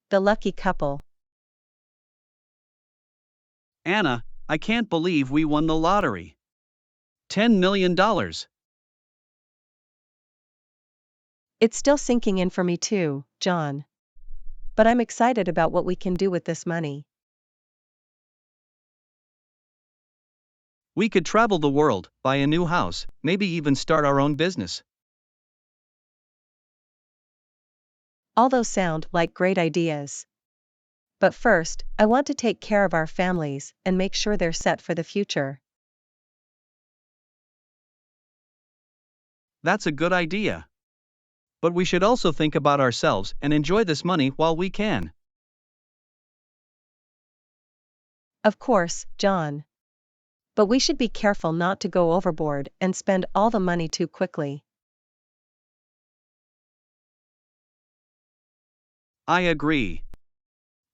The lucky couple. Anna, I can't believe we won the lottery. $10 million. It's still sinking in for me too, John. But I'm excited about what we can do with this money. We could travel the world, buy a new house, maybe even start our own business. All those sound like great ideas. But first, I want to take care of our families and make sure they're set for the future. That's a good idea. But we should also think about ourselves and enjoy this money while we can. Of course, John. But we should be careful not to go overboard and spend all the money too quickly. I agree.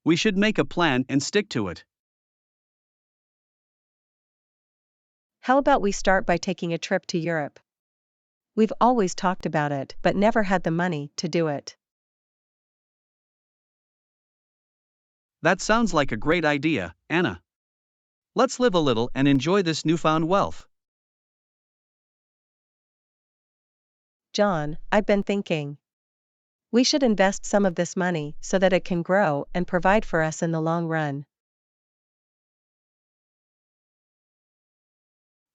We should make a plan and stick to it. How about we start by taking a trip to Europe? We've always talked about it but never had the money to do it. That sounds like a great idea, Anna. Let's live a little and enjoy this newfound wealth. John, I've been thinking. We should invest some of this money so that it can grow and provide for us in the long run.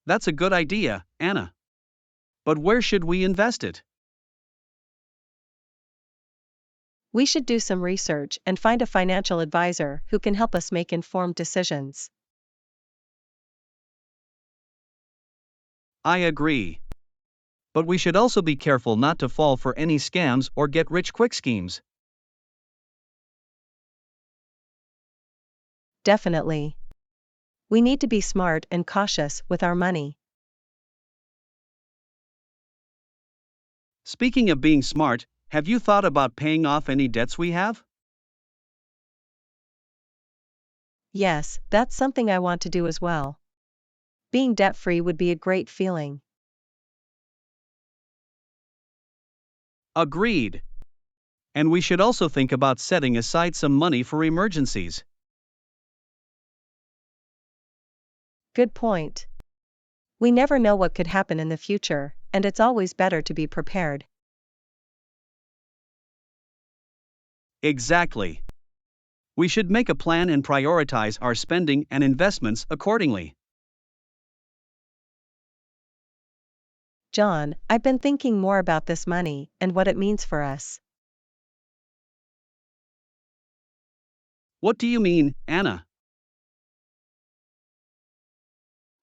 That's a good idea, Anna. But where should we invest it? We should do some research and find a financial advisor who can help us make informed decisions. I agree. But we should also be careful not to fall for any scams or get-rich-quick schemes. Definitely. We need to be smart and cautious with our money. Speaking of being smart, have you thought about paying off any debts we have? Yes, that's something I want to do as well. Being debt-free would be a great feeling. Agreed. And we should also think about setting aside some money for emergencies. Good point. We never know what could happen in the future, and it's always better to be prepared. Exactly. We should make a plan and prioritize our spending and investments accordingly. John, I've been thinking more about this money and what it means for us. What do you mean, Anna?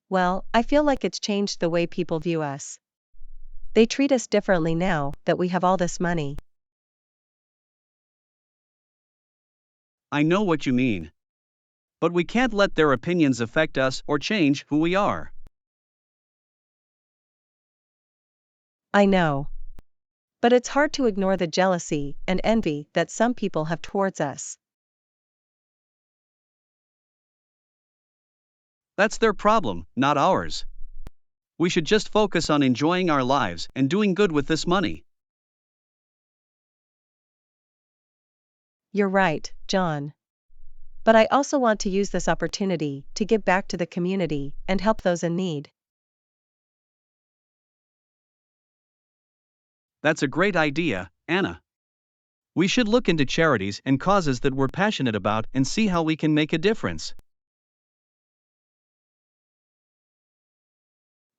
Well, I feel like it's changed the way people view us. They treat us differently now that we have all this money. I know what you mean. But we can't let their opinions affect us or change who we are. I know. But it's hard to ignore the jealousy and envy that some people have towards us. That's their problem, not ours. We should just focus on enjoying our lives and doing good with this money. You're right, John. But I also want to use this opportunity to give back to the community and help those in need. That's a great idea, Anna. We should look into charities and causes that we're passionate about and see how we can make a difference.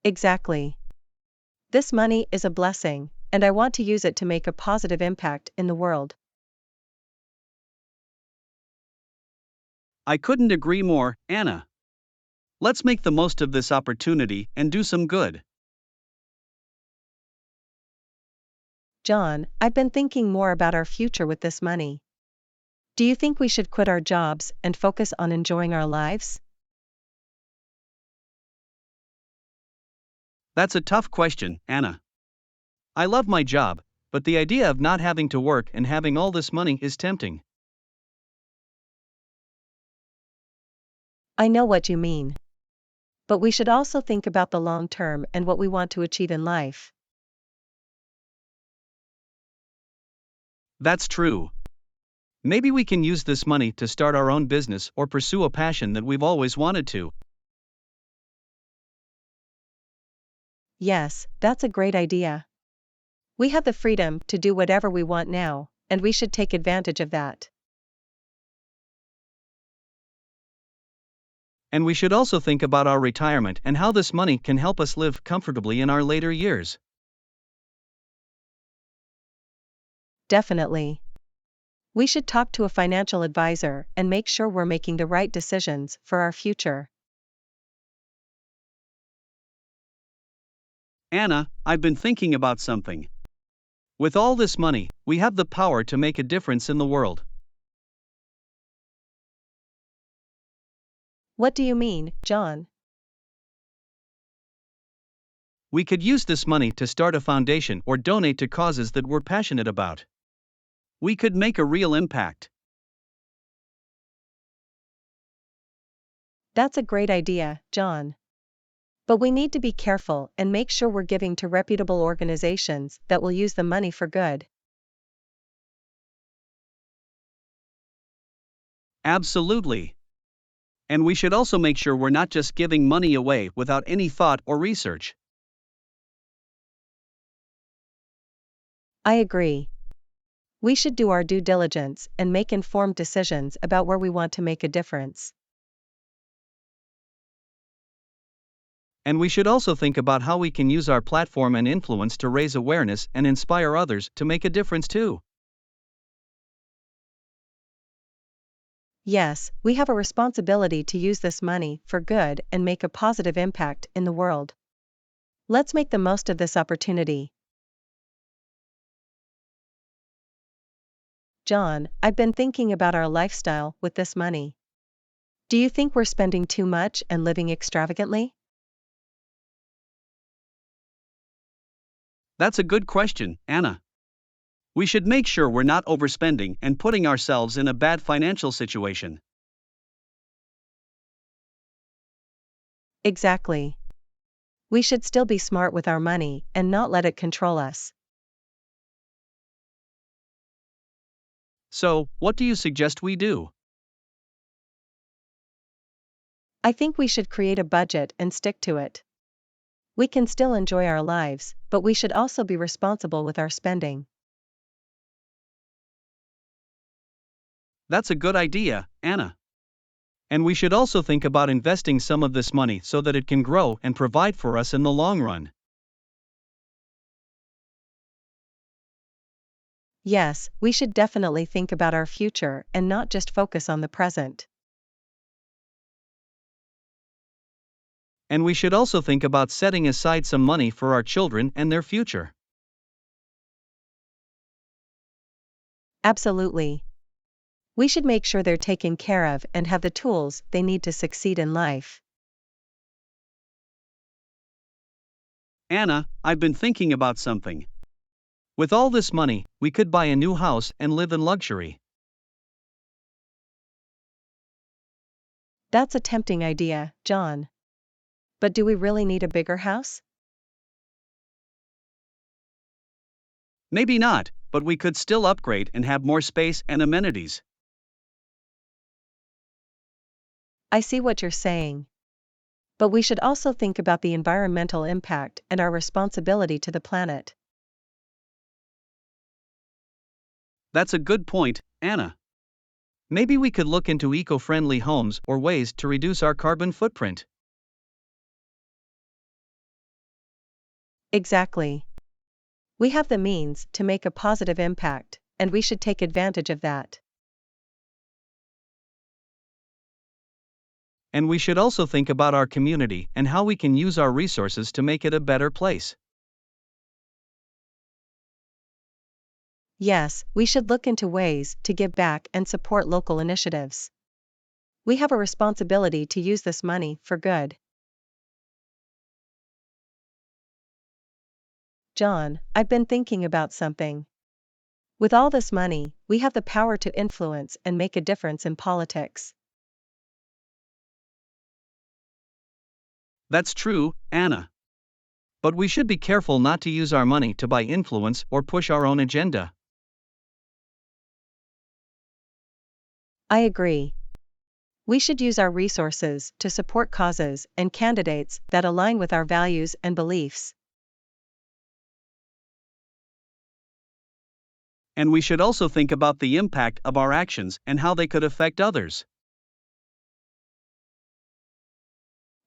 Exactly. This money is a blessing, and I want to use it to make a positive impact in the world. I couldn't agree more, Anna. Let's make the most of this opportunity and do some good. John, I've been thinking more about our future with this money. Do you think we should quit our jobs and focus on enjoying our lives? That's a tough question, Anna. I love my job, but the idea of not having to work and having all this money is tempting. I know what you mean. But we should also think about the long term and what we want to achieve in life. That's true. Maybe we can use this money to start our own business or pursue a passion that we've always wanted to. Yes, that's a great idea. We have the freedom to do whatever we want now, and we should take advantage of that. And we should also think about our retirement and how this money can help us live comfortably in our later years. Definitely. We should talk to a financial advisor and make sure we're making the right decisions for our future. Anna, I've been thinking about something. With all this money, we have the power to make a difference in the world. What do you mean, John? We could use this money to start a foundation or donate to causes that we're passionate about. We could make a real impact. That's a great idea, John. But we need to be careful and make sure we're giving to reputable organizations that will use the money for good. Absolutely. And we should also make sure we're not just giving money away without any thought or research. I agree. We should do our due diligence and make informed decisions about where we want to make a difference. And we should also think about how we can use our platform and influence to raise awareness and inspire others to make a difference too. Yes, we have a responsibility to use this money for good and make a positive impact in the world. Let's make the most of this opportunity. John, I've been thinking about our lifestyle with this money. Do you think we're spending too much and living extravagantly? That's a good question, Anna. We should make sure we're not overspending and putting ourselves in a bad financial situation. Exactly. We should still be smart with our money and not let it control us. So, what do you suggest we do? I think we should create a budget and stick to it. We can still enjoy our lives, but we should also be responsible with our spending. That's a good idea, Anna. And we should also think about investing some of this money so that it can grow and provide for us in the long run. Yes, we should definitely think about our future and not just focus on the present. And we should also think about setting aside some money for our children and their future. Absolutely. We should make sure they're taken care of and have the tools they need to succeed in life. Anna, I've been thinking about something. With all this money, we could buy a new house and live in luxury. That's a tempting idea, John. But do we really need a bigger house? Maybe not, but we could still upgrade and have more space and amenities. I see what you're saying. But we should also think about the environmental impact and our responsibility to the planet. That's a good point, Anna. Maybe we could look into eco-friendly homes or ways to reduce our carbon footprint. Exactly. We have the means to make a positive impact, and we should take advantage of that. And we should also think about our community and how we can use our resources to make it a better place. Yes, we should look into ways to give back and support local initiatives. We have a responsibility to use this money for good. John, I've been thinking about something. With all this money, we have the power to influence and make a difference in politics. That's true, Anna. But we should be careful not to use our money to buy influence or push our own agenda. I agree. We should use our resources to support causes and candidates that align with our values and beliefs. And we should also think about the impact of our actions and how they could affect others.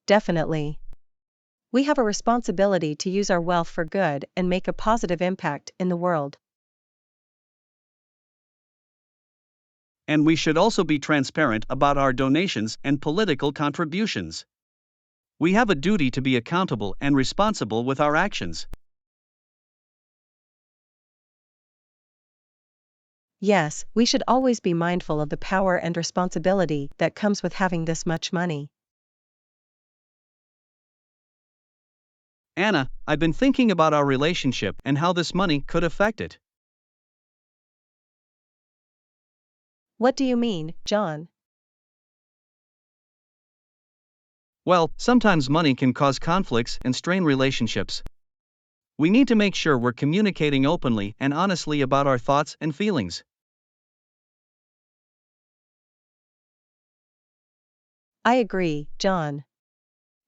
Definitely. We have a responsibility to use our wealth for good and make a positive impact in the world. And we should also be transparent about our donations and political contributions. We have a duty to be accountable and responsible with our actions. Yes, we should always be mindful of the power and responsibility that comes with having this much money. Anna, I've been thinking about our relationship and how this money could affect it. What do you mean, John? Well, sometimes money can cause conflicts and strain relationships. We need to make sure we're communicating openly and honestly about our thoughts and feelings. I agree, John.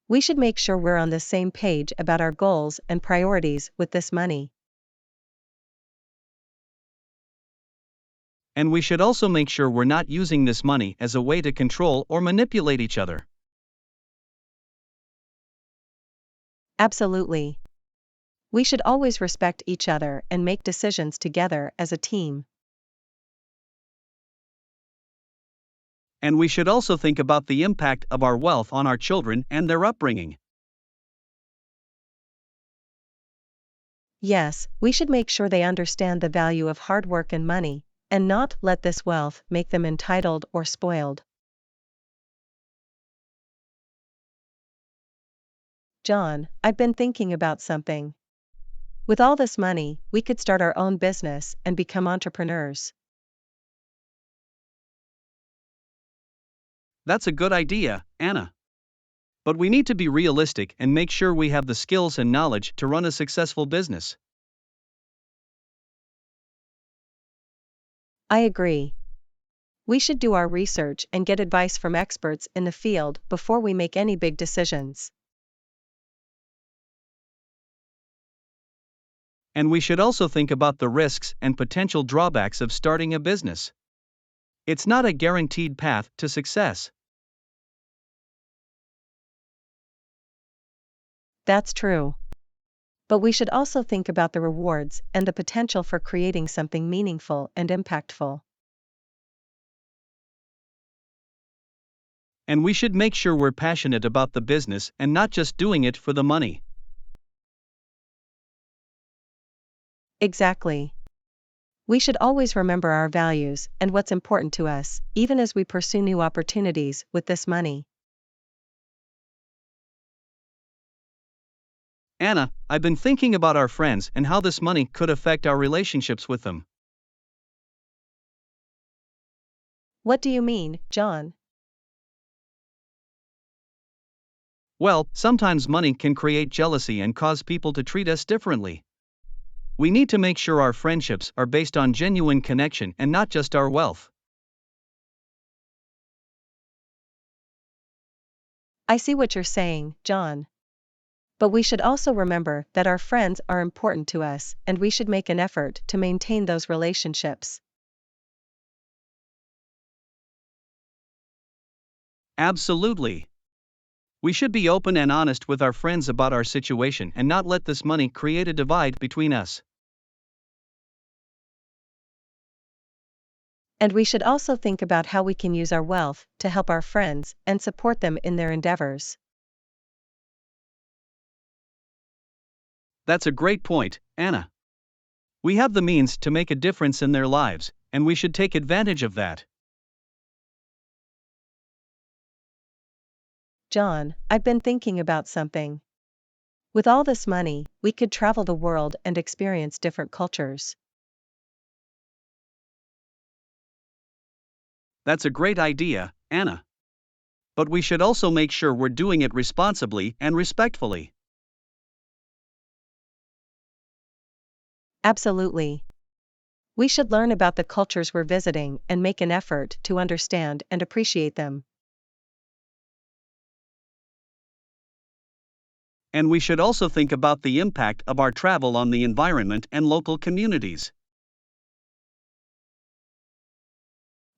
We should make sure we're on the same page about our goals and priorities with this money. And we should also make sure we're not using this money as a way to control or manipulate each other. Absolutely. We should always respect each other and make decisions together as a team. And we should also think about the impact of our wealth on our children and their upbringing. Yes, we should make sure they understand the value of hard work and money, and not let this wealth make them entitled or spoiled. John, I've been thinking about something. With all this money, we could start our own business and become entrepreneurs. That's a good idea, Anna. But we need to be realistic and make sure we have the skills and knowledge to run a successful business. I agree. We should do our research and get advice from experts in the field before we make any big decisions. And we should also think about the risks and potential drawbacks of starting a business. It's not a guaranteed path to success. That's true. But we should also think about the rewards and the potential for creating something meaningful and impactful. And we should make sure we're passionate about the business and not just doing it for the money. Exactly. We should always remember our values and what's important to us, even as we pursue new opportunities with this money. Anna, I've been thinking about our friends and how this money could affect our relationships with them. What do you mean, John? Well, sometimes money can create jealousy and cause people to treat us differently. We need to make sure our friendships are based on genuine connection and not just our wealth. I see what you're saying, John. But we should also remember that our friends are important to us and we should make an effort to maintain those relationships. Absolutely. We should be open and honest with our friends about our situation and not let this money create a divide between us. And we should also think about how we can use our wealth to help our friends and support them in their endeavors. That's a great point, Anna. We have the means to make a difference in their lives, and we should take advantage of that. John, I've been thinking about something. With all this money, we could travel the world and experience different cultures. That's a great idea, Anna. But we should also make sure we're doing it responsibly and respectfully. Absolutely. We should learn about the cultures we're visiting and make an effort to understand and appreciate them. And we should also think about the impact of our travel on the environment and local communities.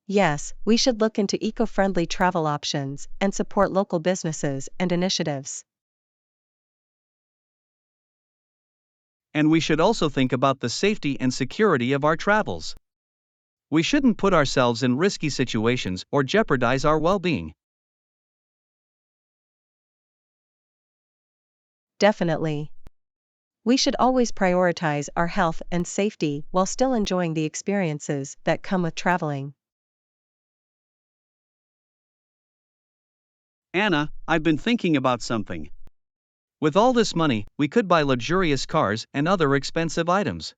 Yes, we should look into eco-friendly travel options and support local businesses and initiatives. And we should also think about the safety and security of our travels. We shouldn't put ourselves in risky situations or jeopardize our well-being. Definitely. We should always prioritize our health and safety while still enjoying the experiences that come with traveling. Anna, I've been thinking about something. With all this money, we could buy luxurious cars and other expensive items.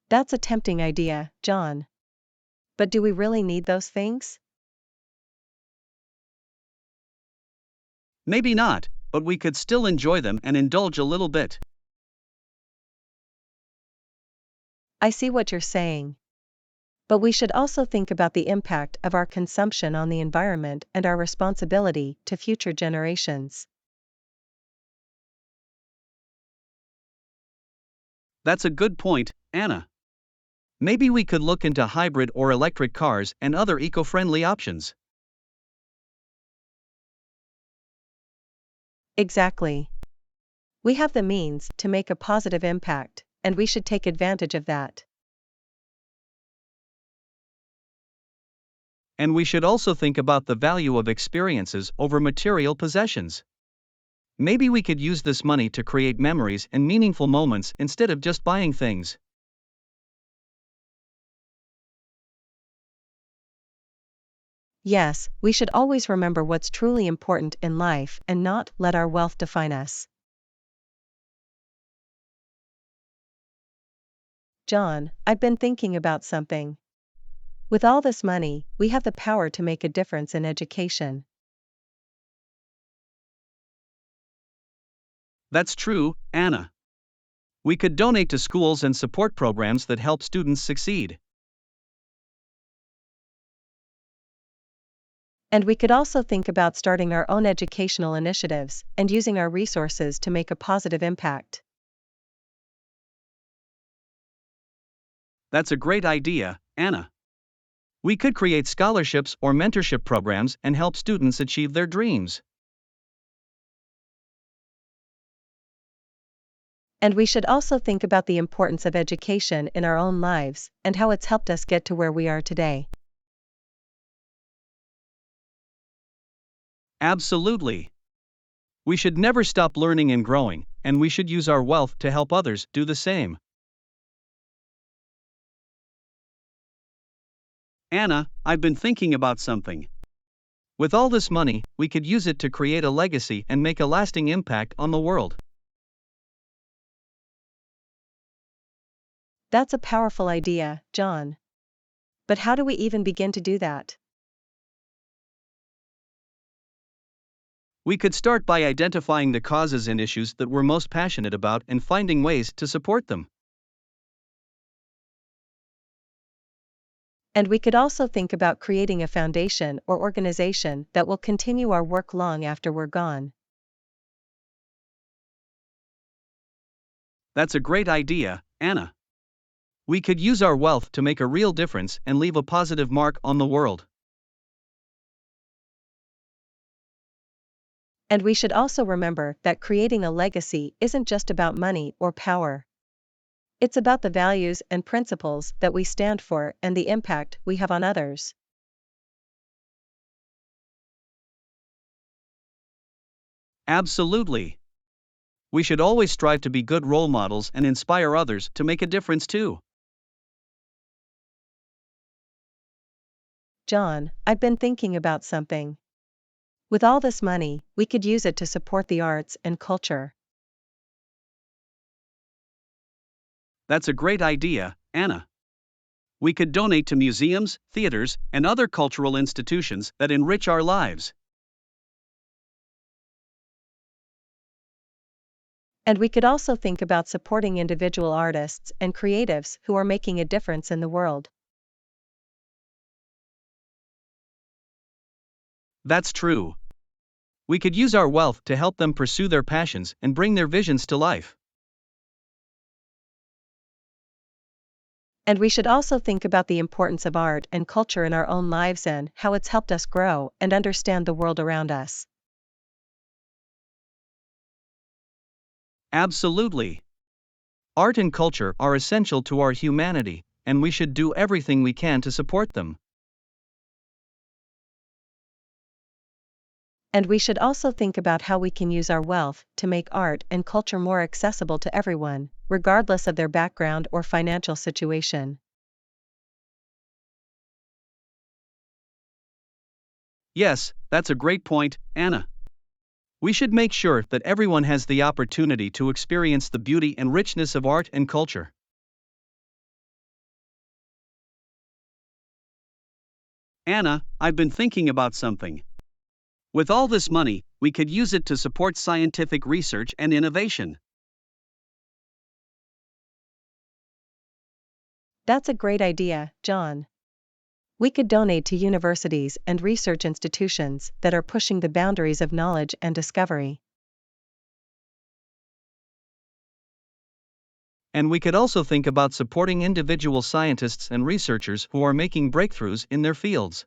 That's a tempting idea, John. But do we really need those things? Maybe not, but we could still enjoy them and indulge a little bit. I see what you're saying. But we should also think about the impact of our consumption on the environment and our responsibility to future generations. That's a good point, Anna. Maybe we could look into hybrid or electric cars and other eco-friendly options. Exactly. We have the means to make a positive impact, and we should take advantage of that. And we should also think about the value of experiences over material possessions. Maybe we could use this money to create memories and meaningful moments instead of just buying things. Yes, we should always remember what's truly important in life and not let our wealth define us. John, I've been thinking about something. With all this money, we have the power to make a difference in education. That's true, Anna. We could donate to schools and support programs that help students succeed. And we could also think about starting our own educational initiatives and using our resources to make a positive impact. That's a great idea, Anna. We could create scholarships or mentorship programs and help students achieve their dreams. And we should also think about the importance of education in our own lives and how it's helped us get to where we are today. Absolutely. We should never stop learning and growing, and we should use our wealth to help others do the same. Anna, I've been thinking about something. With all this money, we could use it to create a legacy and make a lasting impact on the world. That's a powerful idea, John. But how do we even begin to do that? We could start by identifying the causes and issues that we're most passionate about and finding ways to support them. And we could also think about creating a foundation or organization that will continue our work long after we're gone. That's a great idea, Anna. We could use our wealth to make a real difference and leave a positive mark on the world. And we should also remember that creating a legacy isn't just about money or power. It's about the values and principles that we stand for and the impact we have on others. Absolutely. We should always strive to be good role models and inspire others to make a difference too. John, I've been thinking about something. With all this money, we could use it to support the arts and culture. That's a great idea, Anna. We could donate to museums, theaters, and other cultural institutions that enrich our lives. And we could also think about supporting individual artists and creatives who are making a difference in the world. That's true. We could use our wealth to help them pursue their passions and bring their visions to life. And we should also think about the importance of art and culture in our own lives and how it's helped us grow and understand the world around us. Absolutely. Art and culture are essential to our humanity, and we should do everything we can to support them. And we should also think about how we can use our wealth to make art and culture more accessible to everyone, regardless of their background or financial situation. Yes, that's a great point, Anna. We should make sure that everyone has the opportunity to experience the beauty and richness of art and culture. Anna, I've been thinking about something. With all this money, we could use it to support scientific research and innovation. That's a great idea, John. We could donate to universities and research institutions that are pushing the boundaries of knowledge and discovery. And we could also think about supporting individual scientists and researchers who are making breakthroughs in their fields.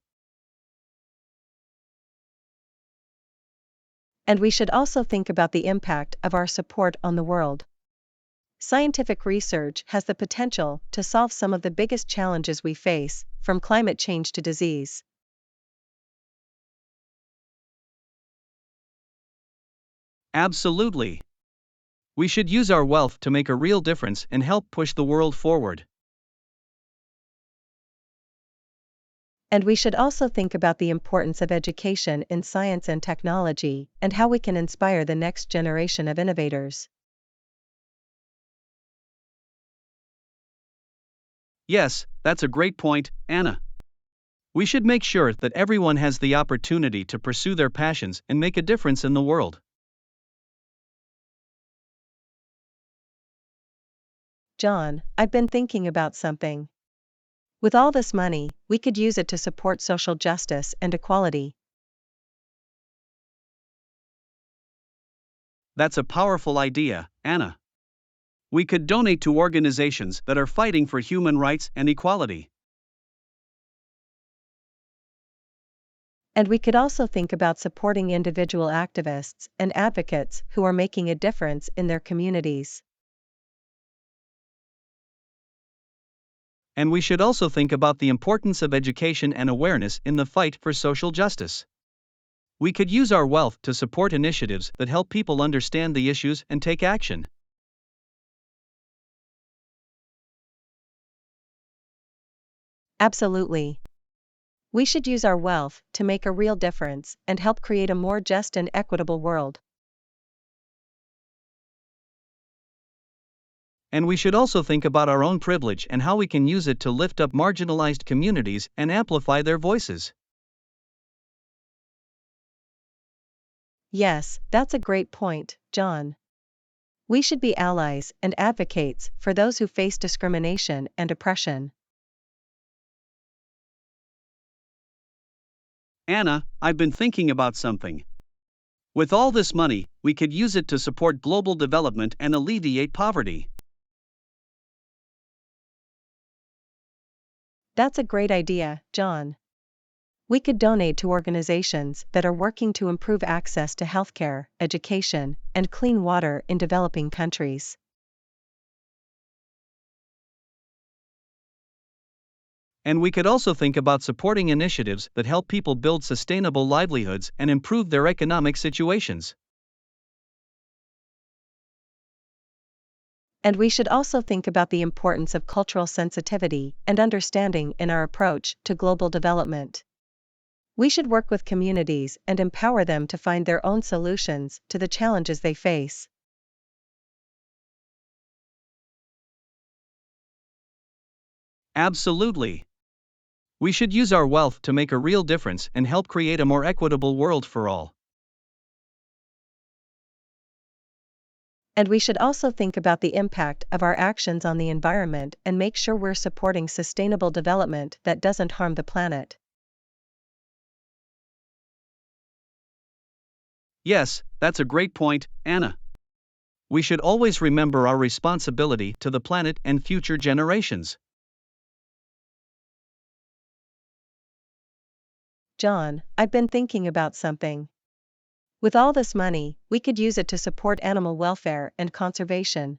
And we should also think about the impact of our support on the world. Scientific research has the potential to solve some of the biggest challenges we face, from climate change to disease. Absolutely. We should use our wealth to make a real difference and help push the world forward. And we should also think about the importance of education in science and technology, and how we can inspire the next generation of innovators. Yes, that's a great point, Anna. We should make sure that everyone has the opportunity to pursue their passions and make a difference in the world. John, I've been thinking about something. With all this money, we could use it to support social justice and equality. That's a powerful idea, Anna. We could donate to organizations that are fighting for human rights and equality. And we could also think about supporting individual activists and advocates who are making a difference in their communities. And we should also think about the importance of education and awareness in the fight for social justice. We could use our wealth to support initiatives that help people understand the issues and take action. Absolutely. We should use our wealth to make a real difference and help create a more just and equitable world. And we should also think about our own privilege and how we can use it to lift up marginalized communities and amplify their voices. Yes, that's a great point, John. We should be allies and advocates for those who face discrimination and oppression. Anna, I've been thinking about something. With all this money, we could use it to support global development and alleviate poverty. That's a great idea, John. We could donate to organizations that are working to improve access to healthcare, education, and clean water in developing countries. And we could also think about supporting initiatives that help people build sustainable livelihoods and improve their economic situations. And we should also think about the importance of cultural sensitivity and understanding in our approach to global development. We should work with communities and empower them to find their own solutions to the challenges they face. Absolutely. We should use our wealth to make a real difference and help create a more equitable world for all. And we should also think about the impact of our actions on the environment and make sure we're supporting sustainable development that doesn't harm the planet. Yes, that's a great point, Anna. We should always remember our responsibility to the planet and future generations. John, I've been thinking about something. With all this money, we could use it to support animal welfare and conservation.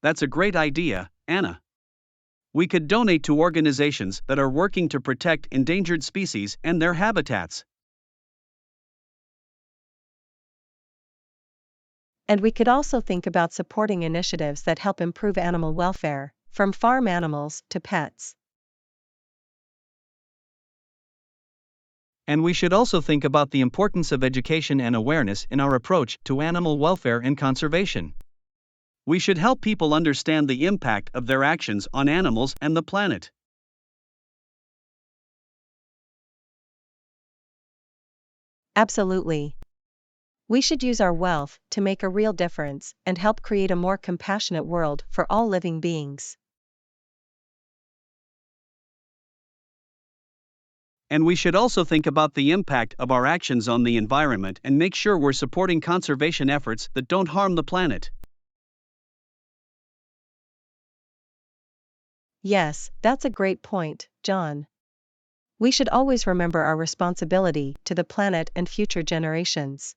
That's a great idea, Anna. We could donate to organizations that are working to protect endangered species and their habitats. And we could also think about supporting initiatives that help improve animal welfare, from farm animals to pets. And we should also think about the importance of education and awareness in our approach to animal welfare and conservation. We should help people understand the impact of their actions on animals and the planet. Absolutely. We should use our wealth to make a real difference and help create a more compassionate world for all living beings. And we should also think about the impact of our actions on the environment and make sure we're supporting conservation efforts that don't harm the planet. Yes, that's a great point, John. We should always remember our responsibility to the planet and future generations.